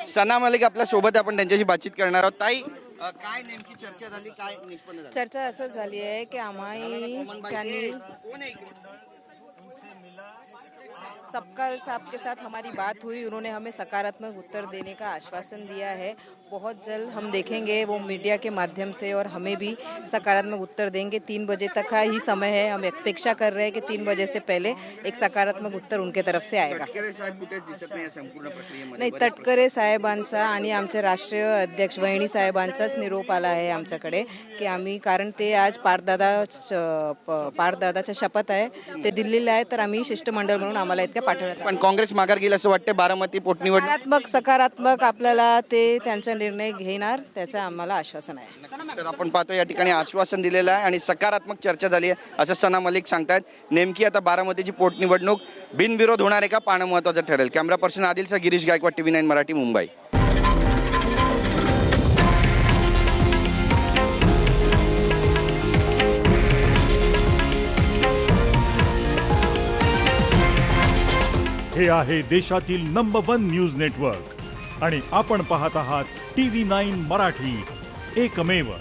सना मलिक आपल्या सोबत, आपण त्यांच्याशी बातचीत करणार आहोत. ताई, काय नेमकी चर्चा झाली, काय निष्पन्न झालं? चर्चा असं झाली आहे की आम्ही त्यांनी कोण आहे इकडे? सबका साहब के साथ हमारी बात हुई, उन्होंने हमें सकारात्मक उत्तर देने का आश्वासन दिया है। बहुत जल्द हम देखेंगे वो मीडिया के माध्यम से और हमें भी सकारात्मक उत्तर देंगे। 3 बजे तक का ही समय है, हम अपेक्षा कर रहे हैं कि 3 बजे से पहले एक सकारात्मक उत्तर उनके तरफ से आएगा। तटकरे साहेब कुठेच दिसत नाही या संपूर्ण प्रक्रियेमध्ये. नाही, तटकरे साहेबांचा आणि आमचे राष्ट्रीय अध्यक्ष वहिनी साहेबांचाच निरोप आला आहे आमच्याकडे की आम्ही, कारण ते आज पारदादाच्या शपथ आहे, ते दिल्लीला आहे, तर आम्ही शिष्टमंडळ म्हणून आम्हाला इतक्या पाठवण्यात पण काँग्रेस माघार घेईल असं वाटतं. बारामती पोटनिवडणूक सकारात्मक आपल्याला ते त्यांचा निर्णय घेणार, त्याचं आम्हाला आश्वासन आहे। तर आपण पाहतो या ठिकाणी आश्वासन दिलेलं आहे आणि सकारात्मक चर्चा झाली आहे असं सना मलिक सांगतात. नेमकी आता बारामतीची पोटनिवडणूक बिनविरोध होणार आहे का, पाहणं महत्त्वाचं ठरेल. कॅमेरा पर्सन आदिलचा गिरीश गायकवाड, TV9 मराठी, मुंबई. हे आहे देशातील नंबर 1 न्यूज नेटवर्क आणि आपण पाहत आहात TV9 मराठी, एकमेव.